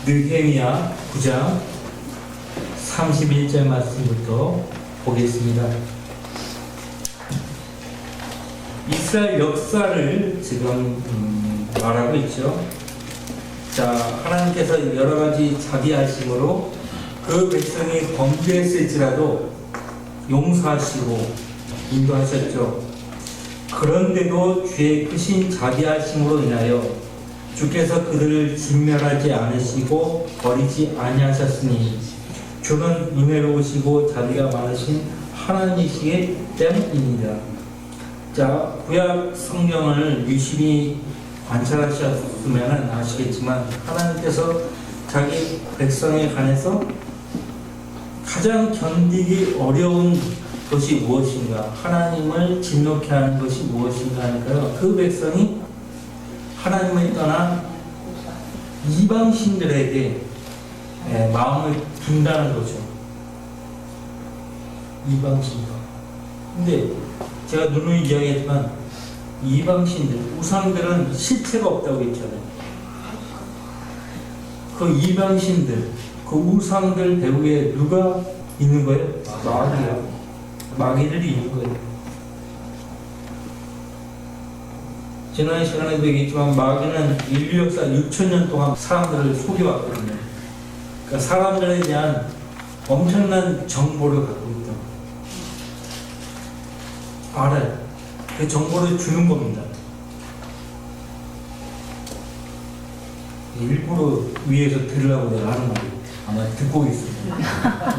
느헤미야 9장 31절 말씀부터 보겠습니다. 이스라엘 역사를 지금 말하고 있죠. 자, 하나님께서 여러 가지 자비하심으로 그 백성이 범죄했을지라도 용서하시고 인도하셨죠. 그런데도 주의 크신 자비하심으로 인하여 주께서 그들을 진멸하지 않으시고 버리지 아니하셨으니 주는 은혜로우시고 자비가 많으신 하나님이시기 때문입니다. 자, 구약 성경을 유심히 관찰하셨으면 아시겠지만 하나님께서 자기 백성에 관해서 가장 견디기 어려운 것이 무엇인가, 하나님을 진노케 하는 것이 무엇인가 하니까요, 그 백성이 하나님을 떠나 이방신들에게 마음을 둔다는 거죠. 이방신들. 근데 제가 누누이 이야기했지만 이방신들, 우상들은 실체가 없다고 했잖아요. 그 이방신들, 그 우상들 배후에 누가 있는 거예요? 마귀야. 마귀들이 있는 거예요. 지난 시간에도 얘기했지만 마귀는 인류 역사 6,000년 동안 사람들을 속여왔거든요. 그러니까 사람들에 대한 엄청난 정보를 갖고 있다. 알아요. 그 정보를 주는 겁니다. 일부러 위에서 들으라고 내가 하는 거예요. 아마 듣고 있습니다.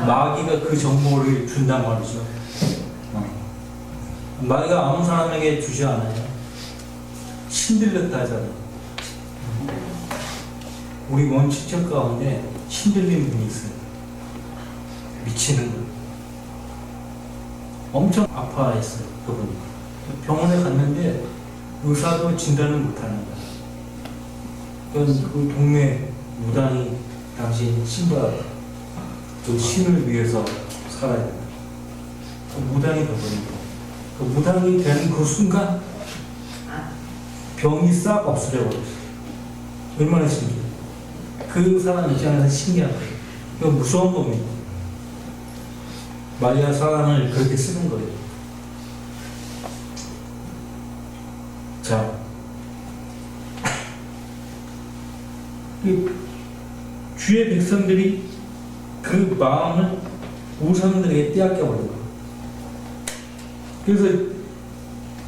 마귀가 그 정보를 준단 말이죠. 마귀가 아무 사람에게 주지 않아요. 신들렸다 하잖아요. 우리 원칙적 가운데 신들린 분이 있어요. 미치는 분. 엄청 아파했어요. 그분이. 병원에 갔는데 의사도 진단을 못하는 거예요. 그 동네 무당이 당신 신받아. 그 신을 위해서 살아야 된다. 그 무당이 되버리고, 그 무당이 되는 그 순간 병이 싹 없어져 버렸어요. 얼마나 신기해요. 그 사람 입장에서 신기한 거예요. 이거 무서운 겁니다. 마리아 사람을 그렇게 쓰는 거예요. 자, 주의 백성들이 그 마음을 우상들에게 빼앗겨버린 거예요. 그래서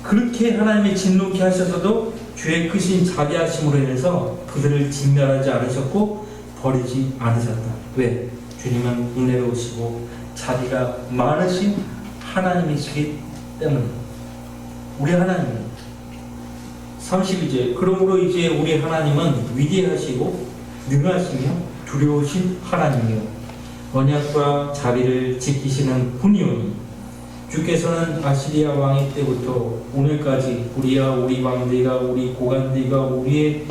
그렇게 하나님이 진노케 하셔서도 주의 크신 자비하심으로 인해서 그들을 진멸하지 않으셨고 버리지 않으셨다. 왜? 주님은 은혜로우시고 자비가 많으신 하나님이시기 때문에. 우리 하나님은 32절, 그러므로 이제 우리 하나님은 위대하시고 능하시며 두려우신 하나님이요 언약과 자비를 지키시는 분이오니 주께서는 아시리아 왕의 때부터 오늘까지 우리와 우리 왕들과 우리 고관들과 우리의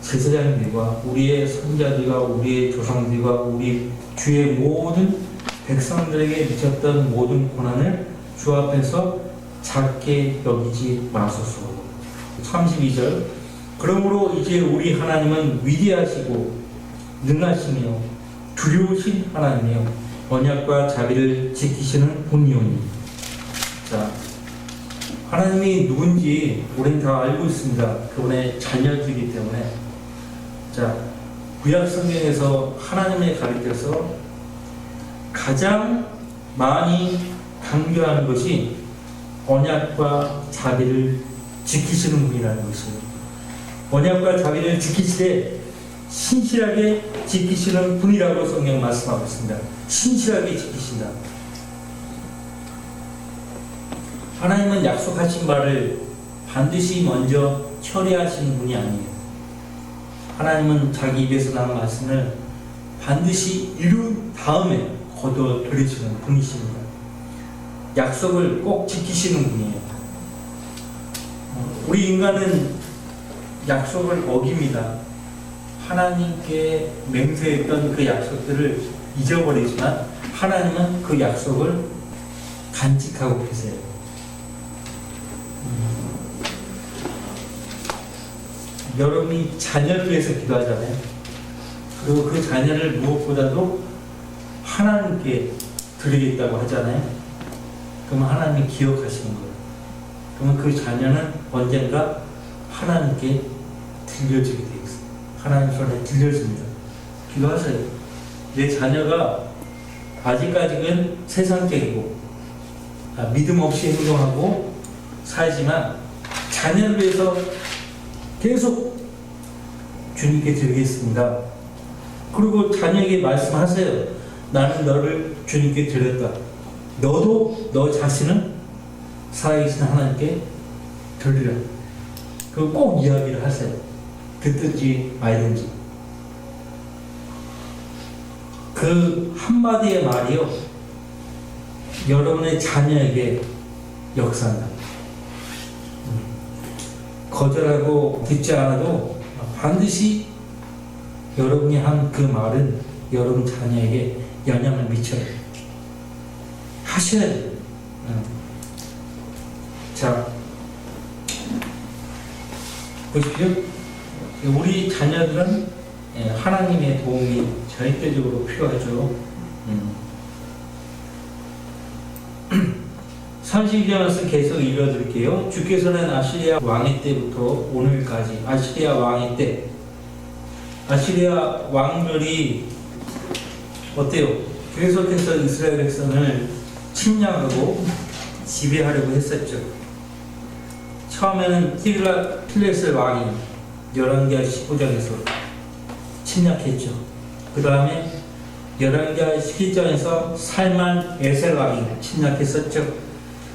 제사장들과 우리의 선자들과 우리의 조상들과 우리 주의 모든 백성들에게 미쳤던 모든 고난을 주 앞에서 작게 여기지 마소서. 32절, 그러므로 이제 우리 하나님은 위대하시고 능하시며 두려우신 하나님이요 언약과 자비를 지키시는 분이오니. 자, 하나님이 누군지 우리는 다 알고 있습니다. 그분의 자녀들이기 때문에. 자, 구약 성경에서 하나님을 가리켜서 가장 많이 강조하는 것이 언약과 자비를 지키시는 분이라는 것이에요. 언약과 자비를 지키시되 신실하게 지키시는 분이라고 성경 말씀하고 있습니다. 신실하게 지키신다. 하나님은 약속하신 바를 반드시 먼저 처리하시는 분이 아니에요. 하나님은 자기 입에서 나온 말씀을 반드시 이룬 다음에 거둬 들이시는 분이십니다. 약속을 꼭 지키시는 분이에요. 우리 인간은 약속을 어깁니다. 하나님께 맹세했던 그 약속들을 잊어버리지만 하나님은 그 약속을 간직하고 계세요. 여러분이 자녀를 위해서 기도하잖아요. 그리고 그 자녀를 무엇보다도 하나님께 드리겠다고 하잖아요. 그러면 하나님이 기억하시는 거예요. 그러면 그 자녀는 언젠가 하나님께 들려주게 되어 있어요. 하나님 손에 들려줍니다. 기도하세요. 내 자녀가 아직까지는 세상적이고 믿음 없이 행동하고 살지만 자녀를 위해서 계속 주님께 드리겠습니다. 그리고 자녀에게 말씀하세요. 나는 너를 주님께 드렸다. 너도 너 자신은 살아계신 하나님께 드리라. 그거 꼭 이야기를 하세요. 듣든지 말든지. 그 한마디의 말이요, 여러분의 자녀에게 역사한다. 거절하고 듣지 않아도 반드시 여러분이 한 그 말은 여러분 자녀에게 영향을 미쳐요. 하셔야 돼요. 자, 보십시오. 우리 자녀들은 하나님의 도움이 절대적으로 필요하죠. 32절 말씀 계속 읽어드릴게요. 주께서는 아시리아 왕의 때부터 오늘까지, 아시리아 왕의 때, 아시리아 왕들이 어때요? 계속해서 이스라엘 백성을 침략하고 지배하려고 했었죠. 처음에는 틸레셀 왕이 열왕기하 15장에서 침략했죠. 그 다음에 열왕기하 11장에서 살만 에셀 왕이 침략했었죠.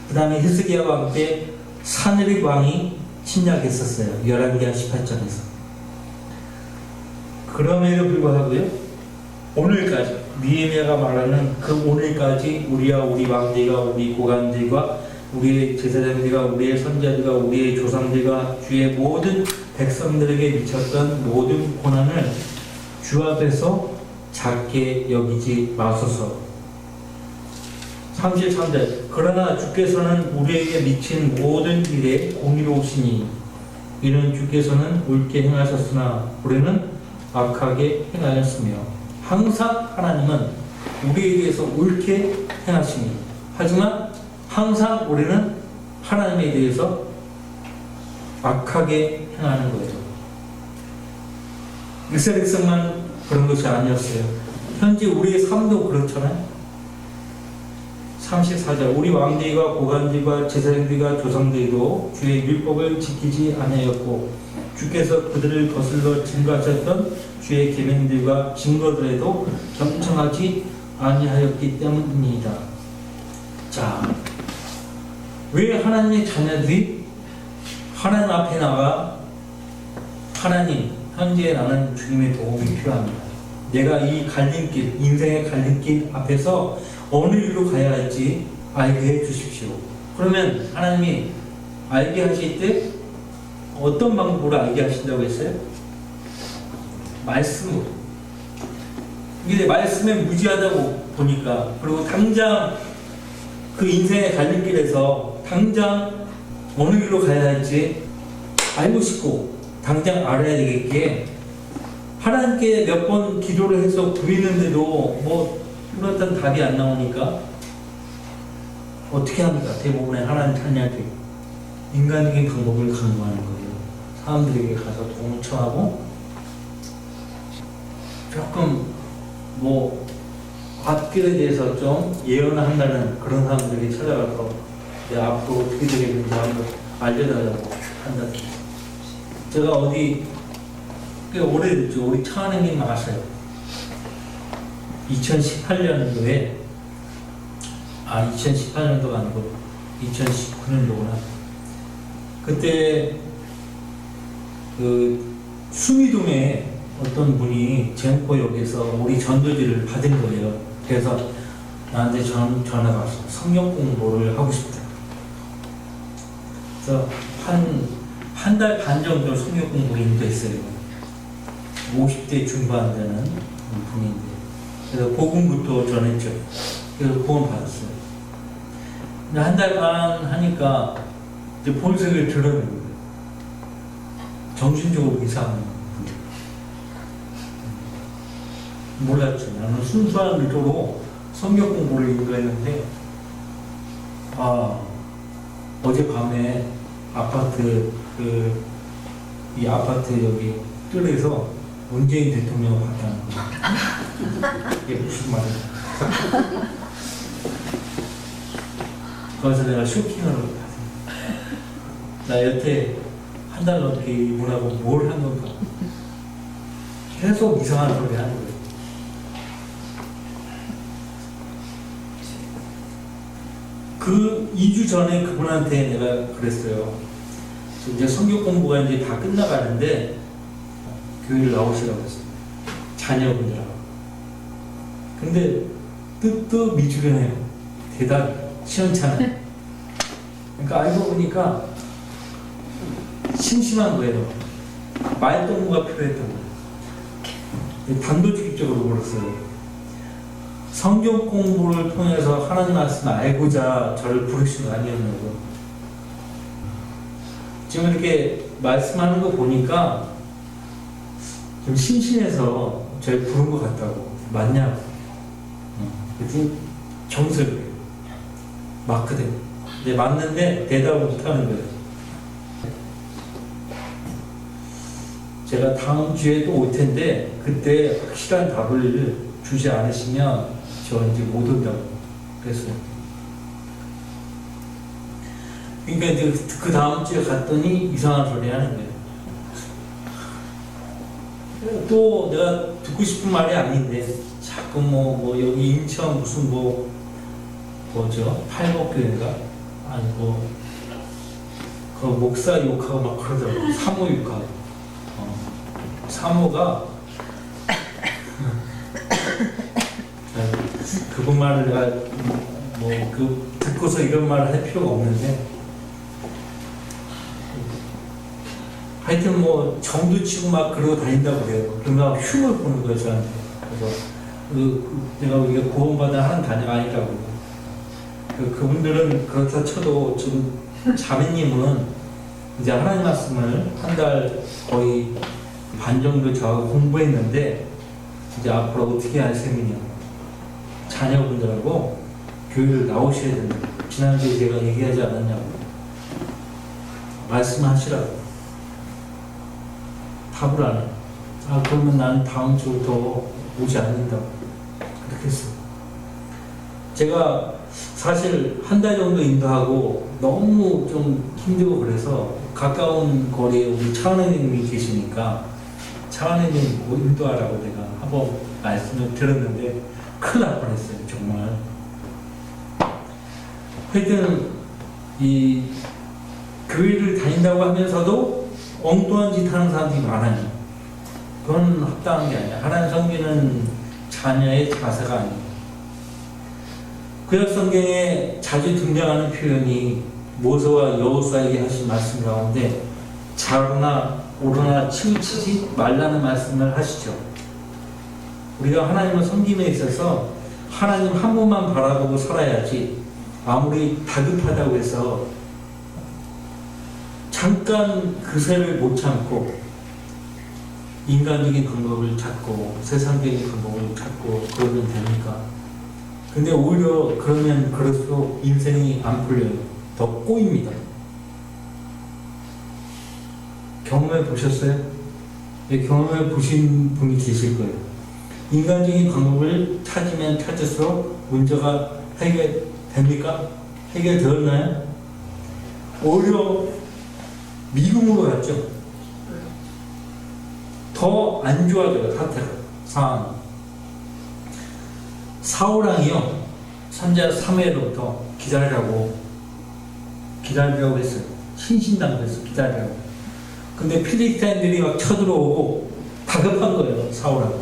그 다음에 히스기야 왕 때 사느립 왕이 침략했었어요. 열왕기하 18장에서. 그럼에도 불구하고요, 오늘까지 느헤미야가 말하는 그 오늘까지 우리와 우리 왕들과 우리 고관들과 우리의 제사장들과 우리의 선자들과 우리의 조상들과 주의 모든 백성들에게 미쳤던 모든 고난을 주 앞에서 작게 여기지 마소서. 33절 그러나 주께서는 우리에게 미친 모든 일에 공의로우시니 이는 주께서는 옳게 행하셨으나 우리는 악하게 행하였으며, 항상 하나님은 우리에 대해서 옳게 행하시니, 하지만 항상 우리는 하나님에 대해서 악하게 행하는 거예요. 이스라엘 백성만 그런 것이 아니었어요. 현재 우리의 삶도 그렇잖아요. 34절 우리 왕들과 고관들과 제사장들과 조상들도 주의 율법을 지키지 아니하였고 주께서 그들을 거슬러 증거하셨던 주의 계명들과 증거들에도 경청하지 아니하였기 때문입니다. 자, 왜 하나님의 자녀들이 하나님 앞에 나가 하나님, 현재 나는 주님의 도움이 필요합니다. 내가 이 갈림길, 인생의 갈림길 앞에서 어느 일로 가야 할지 알게 해 주십시오. 그러면 하나님이 알게 하실 때 어떤 방법으로 알게 하신다고 했어요? 말씀으로. 이게 말씀에 무지하다고 보니까, 그리고 당장 그 인생의 갈림길에서 당장 어느 길로 가야 할지 알고 싶고 당장 알아야 되겠기에 하나님께 몇 번 기도를 해서 구했는데도 뭐 뚜렷한 답이 안 나오니까 어떻게 합니까? 대부분의 하나님 자녀들이 인간적인 방법을 강구하는 거예요. 사람들에게 가서 도움을 청하고 조금 뭐 앞길에 대해서 좀 예언을 한다는 그런 사람들이 찾아가서 내 앞으로 어떻게 되겠는지 한번 알려달라고 한다. 제가 어디 꽤 오래됐죠. 우리 차은행님 아세요? 2018년도에 2018년도가 아니고 2019년도구나. 그때 그 수미동에 어떤 분이 젠포역에서 우리 전도지를 받은 거예요. 그래서 나한테 전화가 왔어. 성경 공부를 하고 싶다. 그래서 한 달 반 정도 성경 공부 인도했어요. 50대 중반 되는 분인데. 그래서 복음부터 전했죠. 그래서 구원 받았어요. 근데 한 달 반 하니까 이제 본색을 드러내는 거예요. 정신적으로 이상한 분들. 몰랐죠. 나는 순수한 의도로 성경 공부를 인도했는데, 어젯밤에 아파트, 이 아파트 여기 뜰에서 문재인 대통령 봤다는 거. 이게 무슨 말이야? 거기서 내가 쇼핑을 갔어. 나 여태 한 달 넘게 이분하고 뭘 한 건가? 계속 이상한 소리 하는 거예요. 그 2주 전에 그분한테 내가 그랬어요. 이제 성경 공부가 이제 다 끝나가는데 교회를 나오시라고 했어요. 자녀분들하고. 근데 뜻도 미주련해요. 대답 시원찮아요. 그러니까 알고 보니까 심심한 거예요. 말동무가 필요했던 거예요. 단도직입적으로 물었어요. 성경 공부를 통해서 하나님 말씀을 알고자 저를 부르신 거 아니었냐고. 지금 이렇게 말씀하는 거 보니까 좀 심심해서 저를 부른 것 같다고. 맞냐고. 그래서 정색을 마크대. 이제 맞는데 대답을 못하는 거예요. 제가 다음 주에도 올 텐데 그때 확실한 답을 주지 않으시면 저 이제 못 온다고 그랬어요. 그러니까 이제 그 다음 주에 갔더니 이상한 소리 하는 거예요. 또 내가 듣고 싶은 말이 아닌데 자꾸 뭐 여기 인천 무슨 뭐죠? 팔복교회인가? 아니 그 목사 욕하고 막 그러더라고요. 사모 욕하고. 사모가 그분 말을 내가 듣고서 이런 말을 할 필요가 없는데 하여튼 정도 치고 막 그러고 다닌다고 그래요. 그러면 흉을 보는 거예요 저한테. 그래서 내가 우리가 구원받아 하는 단위가 아니라고. 그분들은 그렇다 쳐도 지금 자매님은 이제 하나님 말씀을 한 달 거의 반 정도 저하고 공부했는데 이제 앞으로 어떻게 할 셈이냐. 자녀분들하고 교회를 나오셔야 된다. 지난주에 제가 얘기하지 않았냐고. 말씀하시라고. 답을 안 해. 그러면 나는 다음 주부터 오지 않는다고. 그렇게 했어요. 제가 사실 한 달 정도 인도하고 너무 좀 힘들고 그래서 가까운 거리에 우리 차은혜님이 계시니까 차은혜님 인도하라고 내가 한번 말씀을 들었는데 큰일 날 뻔했어요. 정말. 하여튼 이 교회를 다닌다고 하면서도 엉뚱한 짓 하는 사람들이 많아요. 그건 합당한 게 아니야. 하나님 섬기는 자녀의 자세가 아니에요. 구약 성경에 자주 등장하는 표현이 모세와 여호수아에게 하신 말씀 가운데 자로나 오로나 치우치지 말라는 말씀을 하시죠. 우리가 하나님을 섬김에 있어서 하나님 한 분만 바라보고 살아야지 아무리 다급하다고 해서 잠깐 그새를 못 참고 인간적인 방법을 찾고 세상적인 방법을 찾고 그러면 됩니까? 근데 오히려 그러면 그럴수록 인생이 안 풀려요. 더 꼬입니다. 경험해 보셨어요? 네, 경험해 보신 분이 계실 거예요. 인간적인 방법을 찾으면 찾을수록 문제가 해결됩니까? 해결되었나요? 오히려 미궁으로 갔죠. 더 안 좋아져요. 상황. 사울왕이요. 선지자 사무엘로부터 기다리라고 했어요. 신신당부했어. 기다리라고. 근데 필리스타인들이 막 쳐들어오고 다급한 거예요. 사울왕.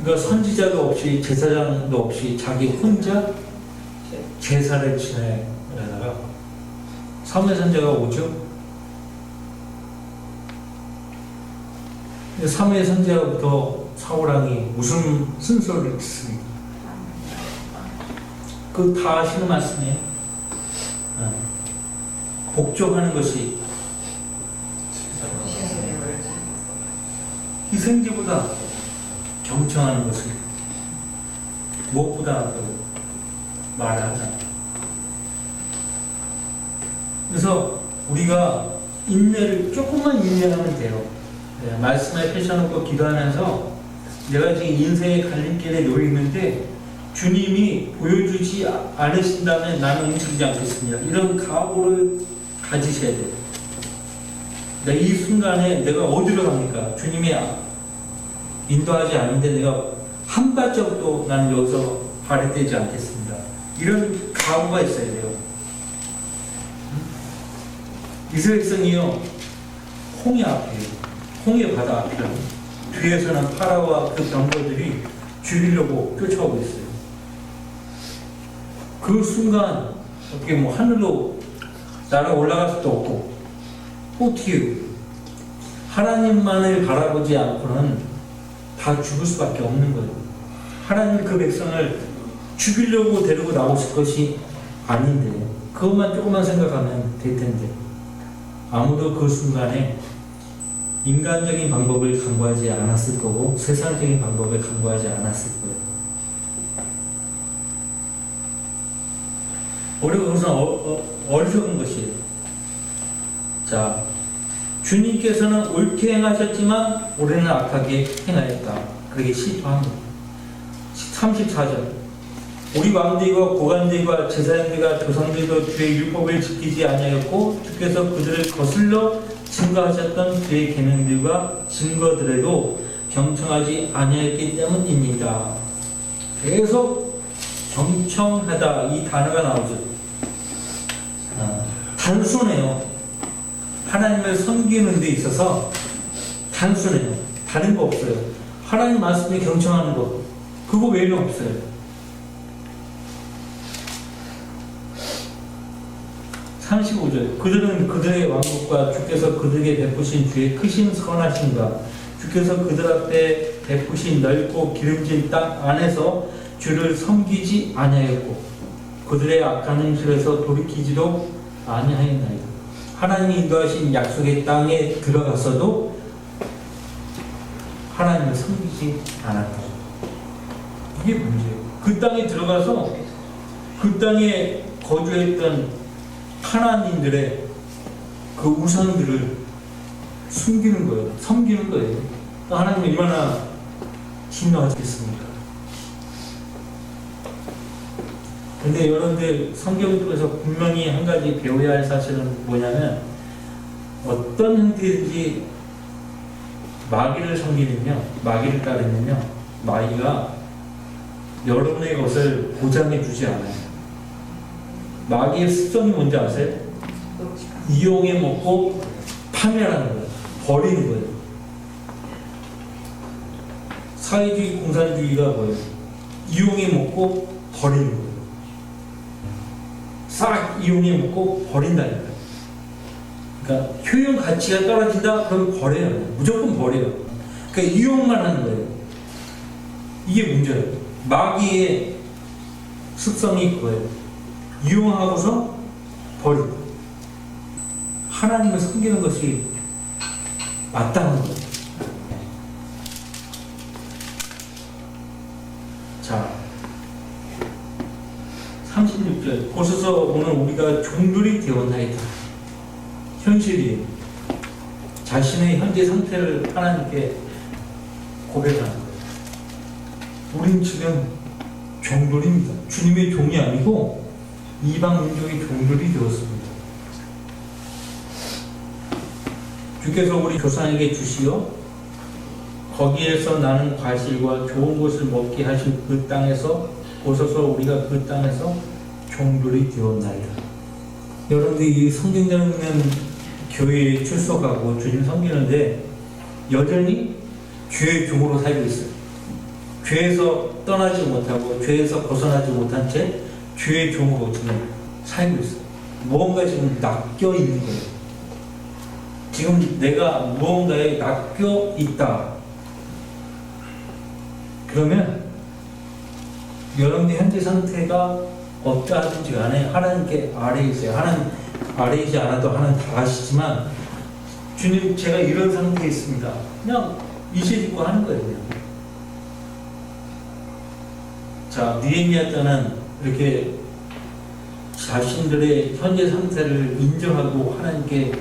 그러니까 선지자도 없이 제사장도 없이 자기 혼자 제사를 지내다가 사무엘 선지자가 오죠. 사무엘 선지자부터 사울왕이 무슨 쓴소리를 듣습니까? 그 다 하시는 말씀이에요. 복종하는 것이 희생제보다 경청하는 것을 무엇보다 말을 하잖아. 그래서 우리가 인내를 조금만 인내하면 돼요. 네, 말씀에 펼쳐놓고 기도하면서 내가 지금 인생의 갈림길에 놓여 있는데 주님이 보여주지 않으신다면 나는 움직이지 않겠습니다. 이런 각오를 가지셔야 돼요. 이 순간에 내가 어디로 갑니까? 주님이 인도하지 않는데 내가 한 발짝도 나는 여기서 발휘되지 않겠습니다. 이런 각오가 있어야 돼요. 이스라엘 백성이요, 홍해 앞에, 홍해 바다 앞이라 뒤에서는 파라오와 그 병거들이 죽이려고 쫓아오고 있어요. 그 순간 어떻게 하늘로 날아 올라갈 수도 없고 어떻게 하나님만을 바라보지 않고는 다 죽을 수밖에 없는 거예요. 하나님 그 백성을 죽이려고 데리고 나오실 것이 아닌데 그것만 조금만 생각하면 될 텐데 아무도 그 순간에 인간적인 방법을 강구하지 않았을 거고 세상적인 방법을 강구하지 않았을 거예요. 우리가 그것은 어리석은 것이에요. 자, 주님께서는 옳게 행하셨지만 우리는 악하게 행하였다. 그렇게 시도합니다. 34절 우리 왕들과 고관들과 제사장들과 조상들도 주의 율법을 지키지 아니하였고 주께서 그들을 거슬러 증거하셨던 그의 계명들과 증거들에도 경청하지 아니하였기 때문입니다. 계속 경청하다 이 단어가 나오죠. 단순해요. 하나님을 섬기는 데 있어서 단순해요. 다른 거 없어요. 하나님 말씀에 경청하는 거 그거 외에는 없어요. 35절 그들은 그들의 왕국과 주께서 그들에게 베푸신 주의 크신 선하심과 주께서 그들 앞에 베푸신 넓고 기름진 땅 안에서 주를 섬기지 아니하였고 그들의 악한 행실에서 돌이키지도 아니하였나이다. 하나님이 인도하신 약속의 땅에 들어가서도 하나님을 섬기지 않았다. 이게 문제예요. 그 땅에 들어가서 그 땅에 거주했던 하나님들의 그 우상들을 숨기는 거예요. 섬기는 거예요. 하나님이 얼마나 심노하시겠습니까? 근데 여러분들 성경 속에서 분명히 한 가지 배워야 할 사실은 뭐냐면 어떤 형태든지 마귀를 섬기면요, 마귀를 따르면요, 마귀가 여러분의 것을 보장해 주지 않아요. 마귀의 습성이 뭔지 아세요? 이용해 먹고 파멸하는 거예요. 버리는 거예요. 사회주의 공산주의가 뭐예요? 이용해 먹고 버리는 거예요. 싹 이용해 먹고 버린다니까요. 그러니까 효용 가치가 떨어진다? 그럼 버려요. 무조건 버려요. 그러니까 이용만 하는 거예요. 이게 문제예요. 마귀의 습성이 그거예요. 이용하고서 버리고 하나님을 섬기는 것이 맞다는 거예요. 자, 36절 보소서 오늘 우리가 종들이 되었나이다. 현실이 자신의 현재 상태를 하나님께 고백하는 거예요. 우린 지금 종들입니다. 주님의 종이 아니고 이방 민족의 종들이 되었습니다. 주께서 우리 조상에게 주시어 거기에서 나는 과실과 좋은 것을 먹게 하신 그 땅에서 보소서 우리가 그 땅에서 종들이 되었나이다. 여러분들이 이 성경전에 있는 교회에 출석하고 주님 섬기는데 여전히 죄의 종으로 살고 있어요. 죄에서 떠나지 못하고 죄에서 벗어나지 못한 채 죄의 종으로 지금 살고 있어요. 무언가 지금 낚여 있는 거예요. 지금 내가 무언가에 낚여 있다. 그러면 여러분의 현재 상태가 어떠하든지 간에 하나님께 아래에 있어요. 하나님 아래에 있지 않아도 하나님 다 아시지만 주님 제가 이런 상태에 있습니다. 그냥 이실직고 하는 거예요. 그냥. 자, 느헤미야 때는 이렇게 자신들의 현재 상태를 인정하고 하나님께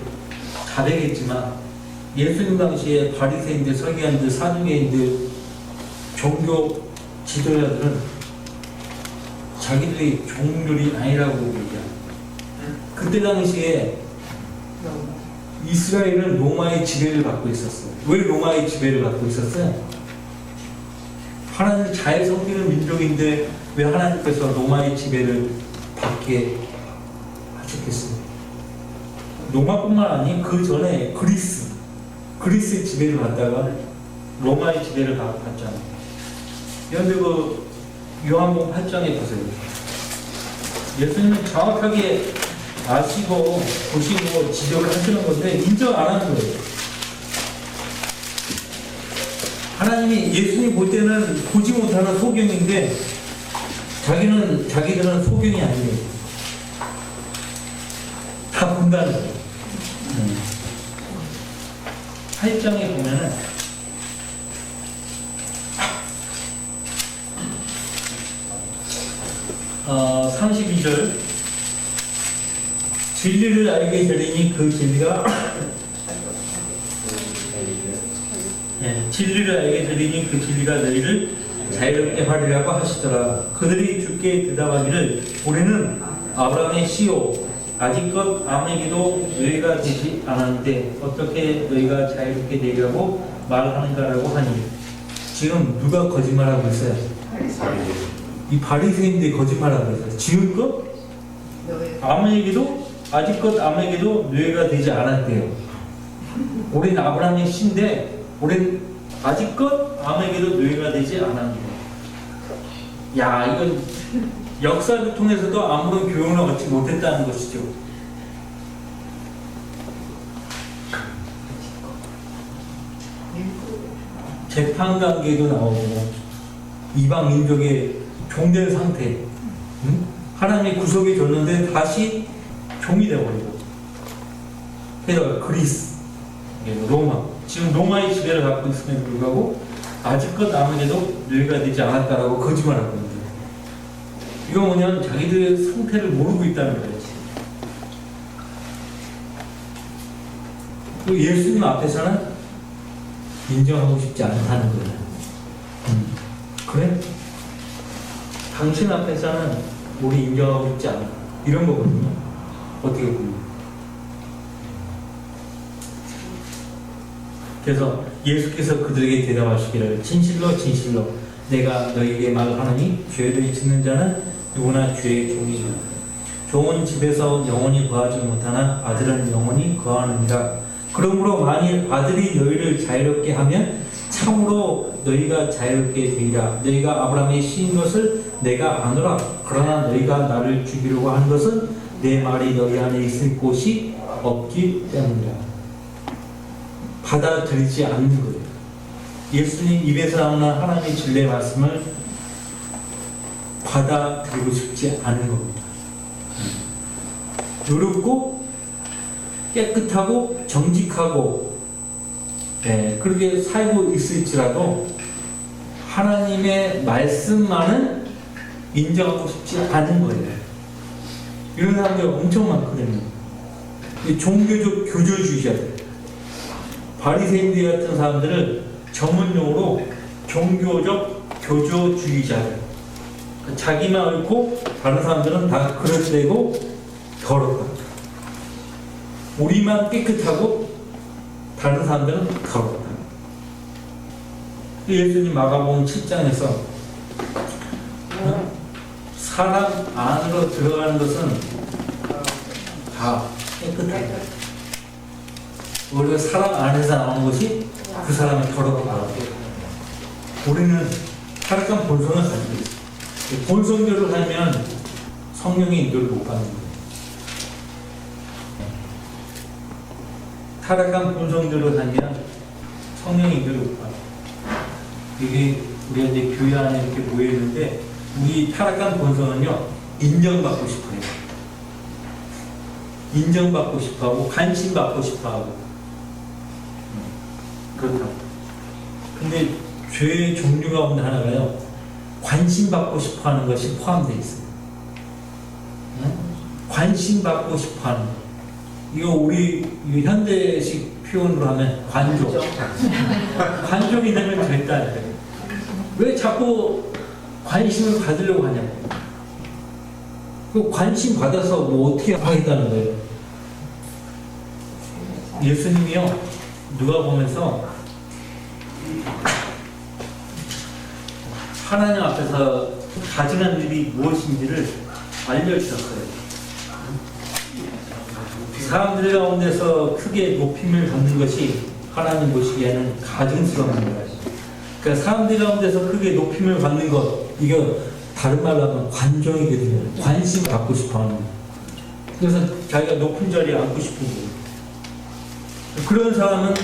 자백했지만 예수님 당시에 바리새인들, 서기관들, 사두개인들, 종교 지도자들은 자기들이 종들이 아니라고 얘기합니다. 그때 당시에 이스라엘은 로마의 지배를 받고 있었어요. 왜 로마의 지배를 받고 있었어요? 하나님 잘 섬기는 민족인데 왜 하나님께서 로마의 지배를 받게 하셨겠어요? 로마뿐만 아니 그 전에 그리스의 지배를 받다가 로마의 지배를 받잖아요. 그런데 그 요한복음 8장에 보세요. 예수님은 정확하게 아시고 보시고 지적을 하시는 건데 인정 안 하는 거예요. 하나님이 예수님 볼 때는 보지 못하는 소경인데 자기들은 소경이 아니에요. 다 본다는 거예요. 8장에 보면은 32절 진리를 알게 되리니 그 진리가 진리를 알게 되리니 그 진리가 너희를 자유롭게 하리라고 하시더라. 그들이 주께 대답하기를 우리는 아브라함의 씨요 아직껏 아무에게도 너희가 되지 않았는데 어떻게 너희가 자유롭게 되리라고 말하는가라고 하니 지금 누가 거짓말하고 있어요? 이 바리새인들이 거짓말하고 있어요. 지금껏 아직껏 아무에게도 너희가 되지 않았대요. 우린 아브라함의 씨인데 우린 아직껏 아무에게도 너희가 되지 않았는데, 야, 이건 역사를 통해서도 아무런 교훈을 얻지 못했다는 것이죠. 재판 관계도 나오고 이방 민족의 종된 상태, 하나님이 구속해 줬는데 다시 종이 되어버리고, 게다가 그리스, 로마, 지금 로마의 지배를 갖고 있음에도 불구하고 아직껏 아무에게도 너희가 되지 않았다라고 거짓말하고 있는 거예요. 이거 뭐냐면 자기들의 상태를 모르고 있다는 거예요. 또 예수님 앞에서는 인정하고 싶지 않다는 거예요. 그래? 당신 앞에서는 우리 인정하고 싶지 않아. 이런 거거든요. 어떻게 보면. 그래서 예수께서 그들에게 대답하시기를 진실로 진실로 내가 너희에게 말하노니 죄를 짓는 자는 누구나 죄의 종이니라. 종은 집에서 영원히 거하지 못하나 아들은 영원히 거하느니라. 그러므로 만일 아들이 너희를 자유롭게 하면 참으로 너희가 자유롭게 되리라. 너희가 아브라함의 씨인 것을 내가 아노라. 그러나 너희가 나를 죽이려고 한 것은 내 말이 너희 안에 있을 곳이 없기 때문이라. 받아들이지 않는 거예요. 예수님 입에서 나오는 하나님의 진리의 말씀을 받아들이고 싶지 않은 겁니다. 노렵고 깨끗하고 정직하고 그렇게 살고 있을지라도 하나님의 말씀만은 인정하고 싶지 않은 거예요. 이런 사람들이 엄청 많거든요. 종교적 교조주의자들, 바리새인들 같은 사람들을 전문용어로 종교적 교조주의자들, 자기만 옳고 다른 사람들은 다 그릇되고 더럽다. 우리만 깨끗하고 다른 사람들은 더럽다. 예수님 마가복음 7장에서 사람 안으로 들어가는 것은 다 깨끗하다. 우리가 사람 안에서 나오는 것이 그 사람의 더럽다. 우리는 타락한 본성을 가지고 있어요. 본성대로 살면 성령의 인도를 못 받는 거예요. 타락한 본성대로 살면 성령의 인도를 못 받아요. 이게 우리가 이제 교회 안에 이렇게 모여있는데 우리 타락한 본성은요, 인정받고 싶어요. 인정받고 싶어하고 관심받고 싶어하고 그렇다. 근데 죄의 종류 가운데 하나가요, 관심받고 싶어하는 것이 포함되어 있어요. 관심받고 싶어하는 것. 이거 우리 현대식 표현으로 하면 관종. 관종이 되면 됐다. 왜 자꾸 관심을 받으려고 하냐고. 그 관심 받아서 뭐 어떻게 하겠다는 거예요. 예수님이요, 누가 보면서 하나님 앞에서 가증한 일이 무엇인지를 알려주셨어요. 사람들 가운데서 크게 높임을 받는 것이 하나님 보시기에는 가증스러운 거예요. 그러니까 사람들 가운데서 크게 높임을 받는 것, 이거 다른 말로 하면 관종이거든요. 관심 받고 싶어하는 거예요. 그래서 자기가 높은 자리에 앉고 싶은 거예요. 그런 사람은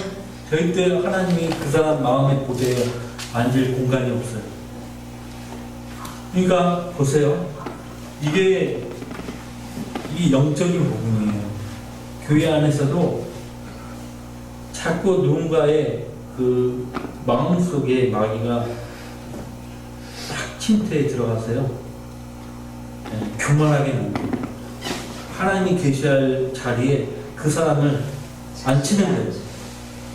절대 하나님이 그 사람 마음의 보대에 앉을 공간이 없어요. 그러니까 보세요. 이게 영적인 부분이에요. 교회 안에서도 자꾸 누군가의 그 마음속에 마귀가 딱 침투에 들어가서요. 교만하게 만들고 하나님이 계시할 자리에 그 사람을 앉히는 거예요.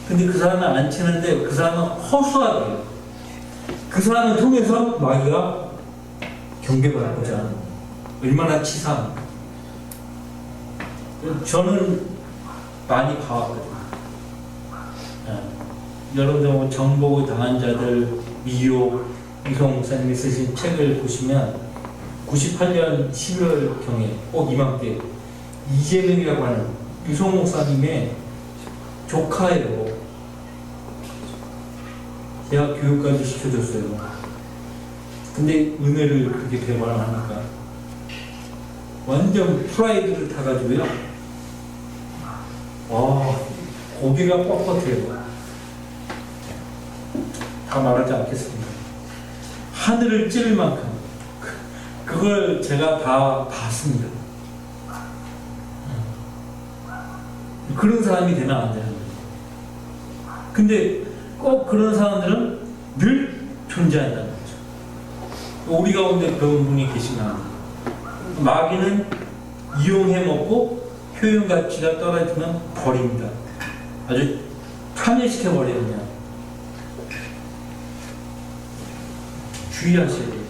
근데 그 사람을 앉히는데 그 사람은 허수아비예요. 해요. 그 사람을 통해서 마귀가 경계받고자 하는 거예요. 얼마나 치사합니까? 저는 많이 봐왔거든요. 여러분들 정복을 당한 자들, 미혹, 이성 목사님이 쓰신 책을 보시면 98년 11월경에 꼭 이맘때 이재명이라고 하는 이성 목사님의 조카예요. 제가 교육까지 시켜줬어요. 근데 은혜를 그렇게 배반을 하니까 완전 프라이드를 타가지고요. 고기가 뻣뻣해요. 다 말하지 않겠습니다. 하늘을 찌를 만큼 그걸 제가 다 봤습니다. 그런 사람이 되면 안 되는 거예요. 근데 꼭 그런 사람들은 늘 존재한다는 거죠. 우리 가운데 그런 분이 계시면 안 돼요. 마귀는 이용해 먹고 효용 가치가 떨어지면 버립니다. 아주 파멸시켜 버려요. 그냥. 주의하셔야 돼요.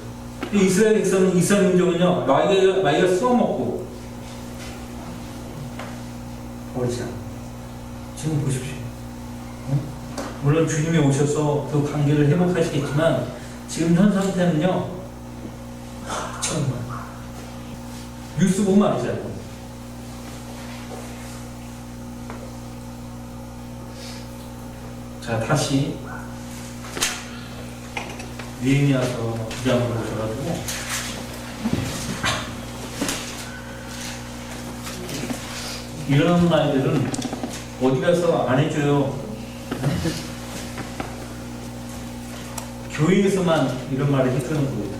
이스라엘 백성은 이스라엘 민족은요, 마귀가 쏘먹고 버리자. 지금 보십시오. 물론 주님이 오셔서 그 관계를 회복하시겠지만 지금 현 상태는요, 정말 뉴스 보면 알잖아요. 자, 다시 느헤미야서 9장으로 오셔가지고 이런 말들은 어디 가서 안 해줘요. 교회에서만 이런 말을 해주는 거예요.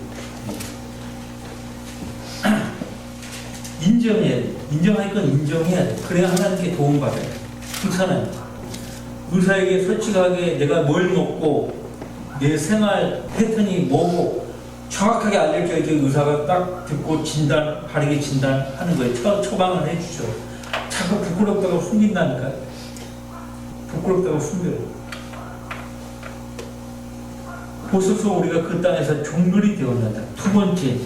인정해야 돼. 인정할 건 인정해야 돼. 그래야 하나님께 도움받아요. 그렇잖아요. 의사에게 솔직하게 내가 뭘 먹고 내 생활 패턴이 뭐고 정확하게 알려줘야지 의사가 딱 듣고 바르게 진단하는 거예요. 처방을 해주죠. 자꾸 부끄럽다고 숨긴다니까요. 부끄럽다고 숨겨요. 보소서 우리가 그 땅에서 종들이 되었는다. 두 번째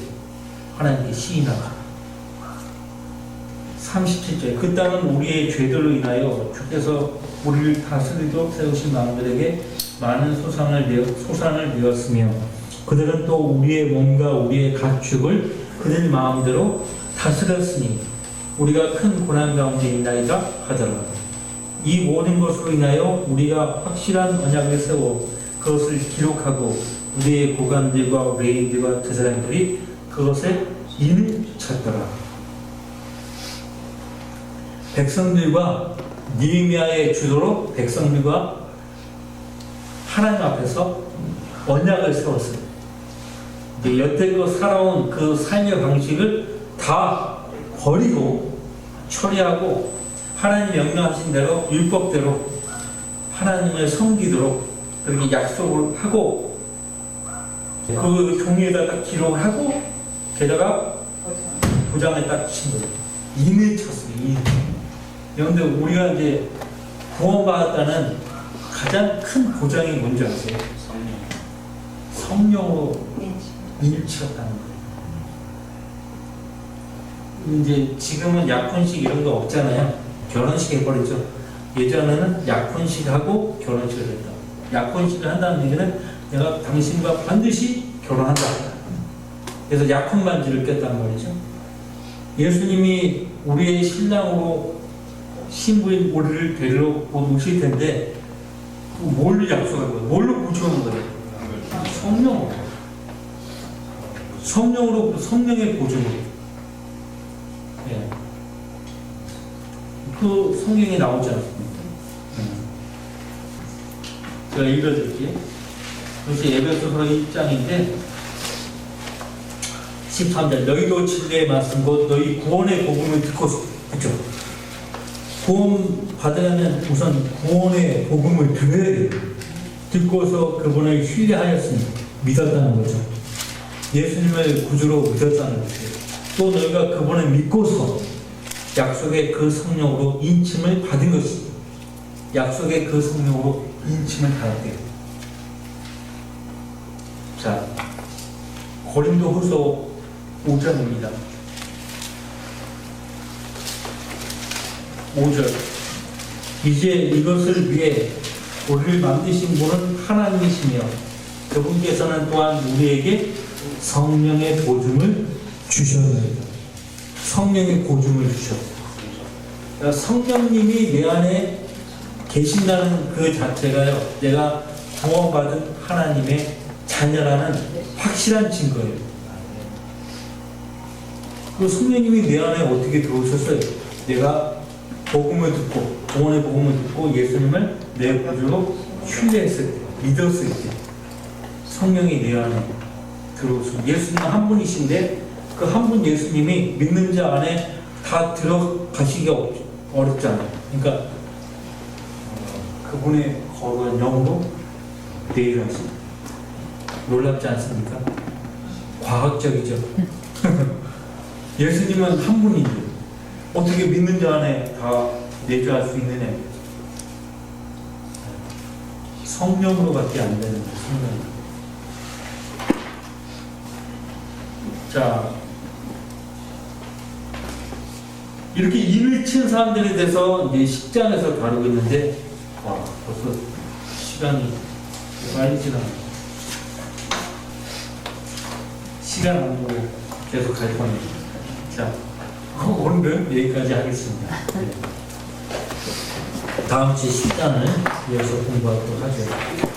하나님께 시인하죠. 37절 그 땅은 우리의 죄들로 인하여 주께서 우리를 다스리도록 세우신 왕들에게 많은 소산을 내었으며 그들은 또 우리의 몸과 우리의 가축을 그들 마음대로 다스렸으니 우리가 큰 고난 가운데 있나이다 하더라. 이 모든 것으로 인하여 우리가 확실한 언약을 세워 그것을 기록하고 우리의 고관들과 레위인들과 제사장들이 그것에 인을 찾더라. 백성들과 느헤미야의 주도로 백성들과 하나님 앞에서 언약을 세웠어요. 여태껏 살아온 그 삶의 방식을 다 버리고 처리하고 하나님 명령하신 대로 율법대로 하나님을 섬기도록 그렇게 약속을 하고 그 종이에다 딱 기록을 하고 게다가 도장에 딱 친 거예요. 인을 쳤어요. 인. 그런데 우리가 이제 구원받았다는 가장 큰 보장이 뭔지 아세요? 성령으로 인을 치렀다는 거예요. 이제 지금은 약혼식 이런 거 없잖아요. 결혼식 해버리죠. 예전에는 약혼식하고 결혼식을 했다. 약혼식을 한다는 얘기는 내가 당신과 반드시 결혼한다. 그래서 약혼 반지를 꼈단 말이죠. 예수님이 우리의 신랑으로 신부인 우리를 데리러 오실 텐데 뭘 약속한 거예요? 뭘로 보증한 거예요? 성령으로. 성령의 보증으로. 예. 그 성경에 나오지 않습니까? 제가 읽어드릴게요. 그것이 에베소서 1장인데 13절 너희도 진리의 말씀 곧 너희 구원의 복음을 듣고서 그렇죠? 구원 받으려면 우선 구원의 복음을 들어야 돼요. 듣고서 그분을 신뢰하였으니 믿었다는 거죠. 예수님을 구주로 믿었다는 거죠. 또 너희가 그분을 믿고서 약속의 그 성령으로 인침을 받은 것입니다. 약속의 그 성령으로 인침을 받았대요. 자, 고린도후서 5장입니다. 5절 이제 이것을 위해 우리를 만드신 분은 하나님이시며 그분께서는 또한 우리에게 성령의 보증을 주셨습니다. 성령의 보증을 주셨다. 그러니까 성령님이 내 안에 계신다는 그 자체가요, 내가 구원받은 하나님의 자녀라는 확실한 증거예요. 그 성령님이 내 안에 어떻게 들어오셨어요? 내가 복음을 듣고, 구원의 복음을 듣고 예수님을 내 구주로 신뢰했을 때, 믿었을 때 성령이 내 안에 들어오셨어요. 예수님은 한 분이신데 그 한 분 예수님이 믿는 자 안에 다 들어가시기가 어렵잖아요. 그러니까 그분의 거룩한 영으로 내일하십니다. 놀랍지 않습니까? 과학적이죠. 예수님은 한 분인데 어떻게 믿는 자 안에 다 내주할 수 있느냐? 성령으로밖에 안 되는 거예요. 성령. 자, 이렇게 인을 친 사람들에 대해서 이제 10장에서 다루고 있는데, 벌써 시간이 빨리 지나요. 시간 안 보고 계속 갈 겁니다. 자, 오늘은 여기까지 하겠습니다. 네. 다음 주 10장을 이어서 공부하도록 하죠.